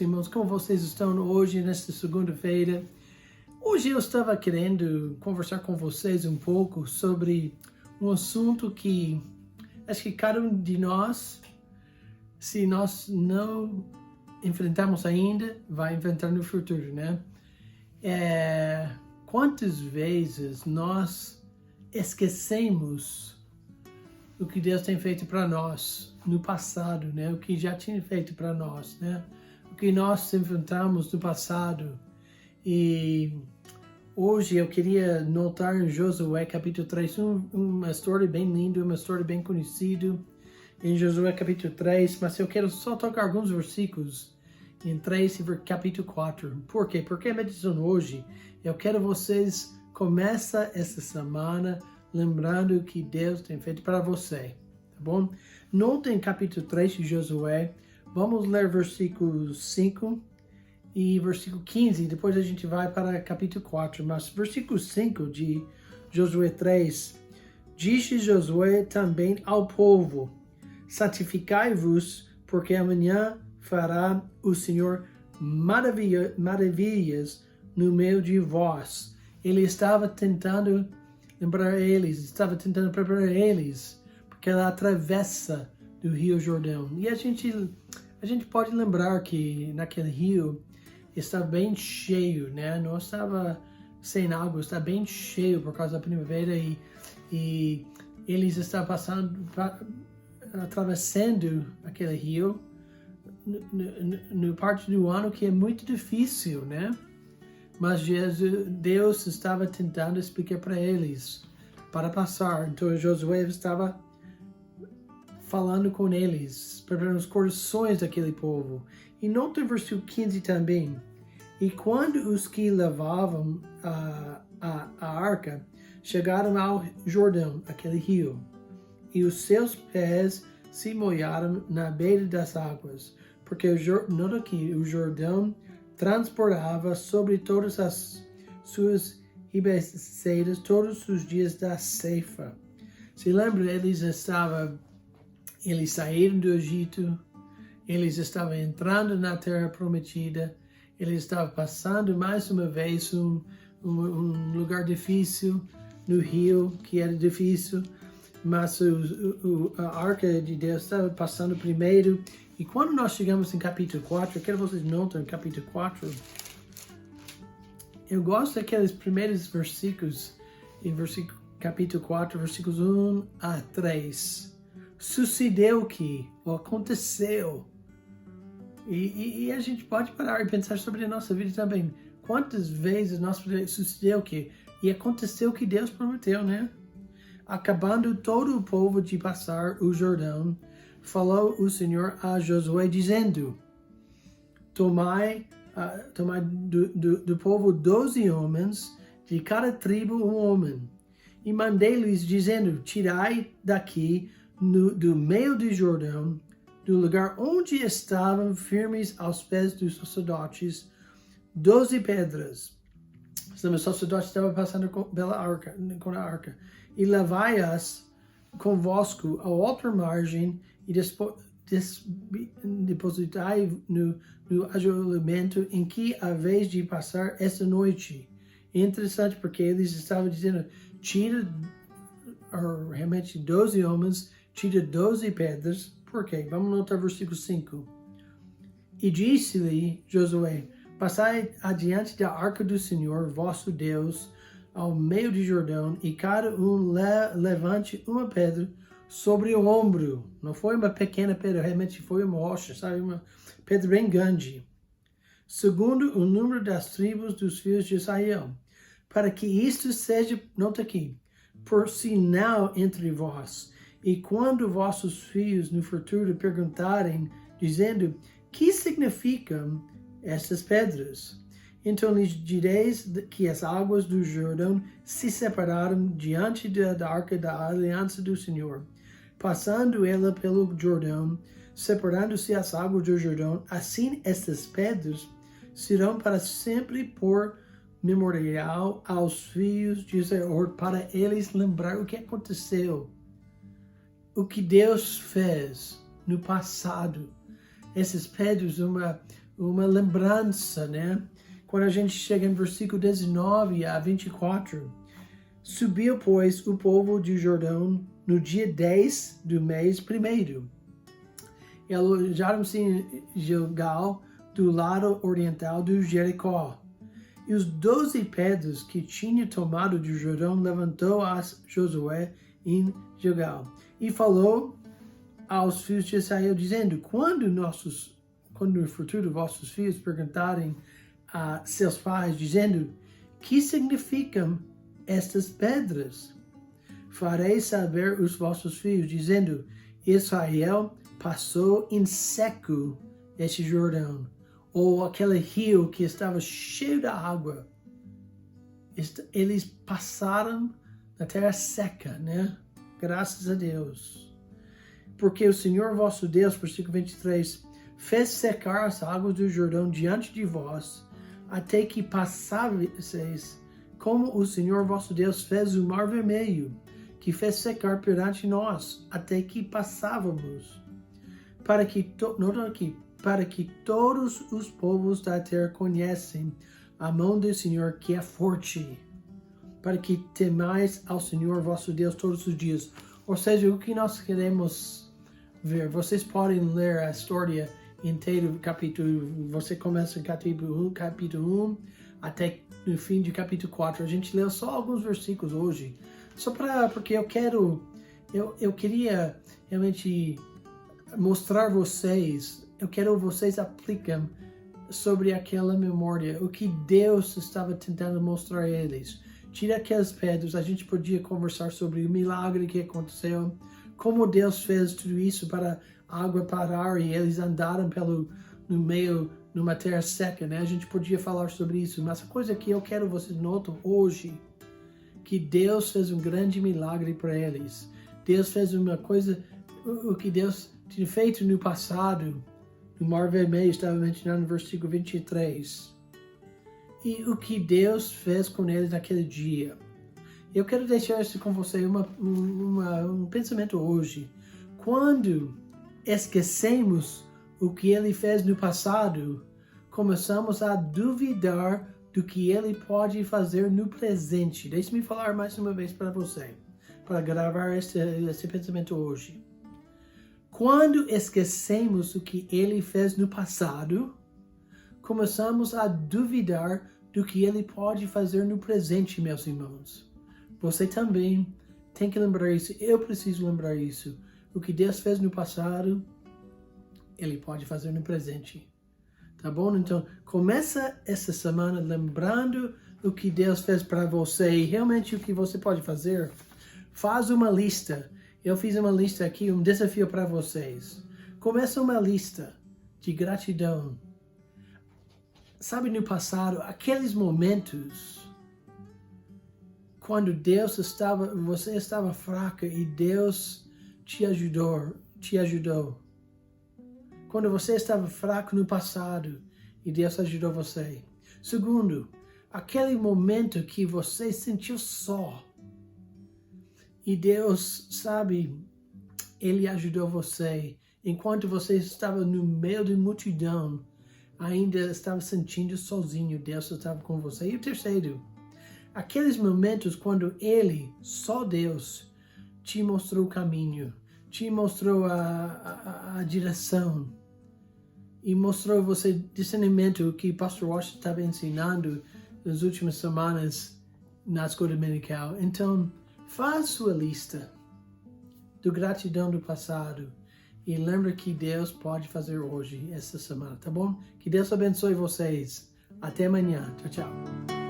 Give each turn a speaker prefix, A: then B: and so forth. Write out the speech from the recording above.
A: irmãos, como vocês estão hoje, nesta segunda-feira? Hoje eu estava querendo conversar com vocês um pouco sobre um assunto que acho que cada um de nós, se nós não enfrentamos ainda, vai enfrentar no futuro, né? Quantas vezes nós esquecemos o que Deus tem feito para nós no passado, né? O que já tinha feito para nós, né? O que nós enfrentamos no passado. E hoje eu queria notar em Josué capítulo 3 uma história bem linda, uma história bem conhecida em Josué capítulo 3, mas eu quero só tocar alguns versículos em 3 e capítulo 4. Por quê? Porque a meditação hoje, eu quero vocês começar essa semana lembrando o que Deus tem feito para você, tá bom? Notem capítulo 3 de Josué, vamos ler versículo 5 e versículo 15, depois a gente vai para capítulo 4, mas versículo 5 de Josué 3, disse Josué também ao povo, santificai-vos, porque amanhã fará o Senhor maravilhas no meio de vós. Ele estava tentando lembrar eles, estava tentando preparar eles, porque ela atravessa do Rio Jordão. E a gente pode lembrar que naquele rio está bem cheio, né? Não estava sem água, está bem cheio por causa da primavera e eles estavam atravessando aquele rio no parte do ano que é muito difícil, né? Mas Deus estava tentando explicar para eles para passar. Então Josué estava falando com eles, preparando os corações daquele povo. E nota o versículo 15 também. E quando os que levavam a arca chegaram ao Jordão, aquele rio, e os seus pés se molharam na beira das águas, porque nota aqui, o Jordão transportava sobre todas as suas ribeiras todos os dias da ceifa. Se lembra, eles saíram do Egito, eles estavam entrando na terra prometida, eles estavam passando mais uma vez um lugar difícil no rio, que era difícil, mas a arca de Deus estava passando primeiro. E quando nós chegamos em capítulo 4, eu quero que vocês notem em capítulo 4, eu gosto daqueles primeiros versículos, em capítulo 4, versículos 1 a 3. Sucedeu que, ou aconteceu. E a gente pode parar e pensar sobre a nossa vida também. Quantas vezes sucedeu que, e aconteceu o que Deus prometeu, né? Acabando todo o povo de passar o Jordão, falou o Senhor a Josué dizendo, tomai do povo 12 homens, de cada tribo um homem, e mandei-lhes dizendo, tirai daqui do meio do Jordão, do lugar onde estavam firmes aos pés dos sacerdotes, 12 pedras. Os sacerdotes estavam passando com a arca, e levai-as convosco à outra margem, e depositai no ajuntamento em que haveis de passar esta noite. Interessante, porque eles estavam dizendo, realmente 12 homens, tira 12 pedras. Por quê? Vamos notar o versículo 5. E disse-lhe Josué, passai adiante da arca do Senhor, vosso Deus, ao meio de Jordão, e cada um levante uma pedra sobre o ombro. Não foi uma pequena pedra, realmente foi uma rocha, sabe? Uma pedra bem grande. Segundo o número das tribos dos filhos de Israel, para que isto seja, nota aqui, por sinal entre vós. E quando vossos filhos no futuro perguntarem, dizendo, que significam estas pedras? Então lhes direis que as águas do Jordão se separaram diante da arca da aliança do Senhor, passando ela pelo Jordão, separando-se as águas do Jordão. Assim estas pedras serão para sempre por memorial aos filhos de Israel, para eles lembrar o que aconteceu, o que Deus fez no passado. Essas pedras, uma lembrança, né? Quando a gente chega em versículo 19 a 24, subiu, pois, o povo de Jordão no dia 10 do mês primeiro. E alojaram-se em Gilgal, do lado oriental do Jericó. E os 12 pedras que tinha tomado de Jordão levantou a Josué em Gilgal. E falou aos filhos de Israel, dizendo, quando no futuro vossos filhos perguntarem a seus pais, dizendo, que significam estas pedras? Farei saber os vossos filhos, dizendo, Israel passou em seco este Jordão, ou aquele rio que estava cheio de água. Eles passaram na terra seca, né? Graças a Deus. Porque o Senhor vosso Deus, versículo 23, fez secar as águas do Jordão diante de vós, até que passasseis, como o Senhor vosso Deus fez o mar vermelho, que fez secar perante nós, até que passávamos. Para que todos os povos da terra conhecem a mão do Senhor que é forte, para que temais ao Senhor vosso Deus todos os dias. Ou seja, o que nós queremos ver, vocês podem ler a história inteira do capítulo, você começa em capítulo 1 até no fim de capítulo 4. A gente leu só alguns versículos hoje, porque eu queria realmente mostrar vocês, eu quero vocês aplicam sobre aquela memória, o que Deus estava tentando mostrar a eles. Tira aquelas pedras, a gente podia conversar sobre o milagre que aconteceu, como Deus fez tudo isso para a água parar e eles andaram no meio, numa terra seca, né? A gente podia falar sobre isso, mas a coisa que eu quero vocês notem hoje, que Deus fez um grande milagre para eles. Deus fez uma coisa, o que Deus tinha feito no passado, no Mar Vermelho, estava mencionado no versículo 23. E o que Deus fez com eles naquele dia. Eu quero deixar isso com você, um pensamento hoje. Quando esquecemos o que Ele fez no passado, começamos a duvidar do que Ele pode fazer no presente. Deixe-me falar mais uma vez para você, para gravar esse pensamento hoje. Quando esquecemos o que Ele fez no passado, começamos a duvidar do que Ele pode fazer no presente, meus irmãos. Você também tem que lembrar isso. Eu preciso lembrar isso. O que Deus fez no passado, Ele pode fazer no presente. Tá bom? Então, começa essa semana lembrando o que Deus fez para você e realmente o que você pode fazer. Faz uma lista. Eu fiz uma lista aqui, um desafio para vocês. Começa uma lista de gratidão. Sabe, no passado, aqueles momentos quando você estava fraca e Deus te ajudou. Quando você estava fraco no passado e Deus ajudou você. Segundo, aquele momento que você sentiu só. E Deus, sabe, Ele ajudou você. Enquanto você estava no meio de multidão, ainda estava sentindo sozinho, Deus estava com você. E o terceiro, aqueles momentos quando Ele, só Deus, te mostrou o caminho, te mostrou a direção e mostrou você discernimento, o que o Pastor Washington estava ensinando nas últimas semanas na escola dominical. Então, faz sua lista do gratidão do passado e lembra que Deus pode fazer hoje, essa semana, tá bom? Que Deus abençoe vocês. Até amanhã. Tchau, tchau.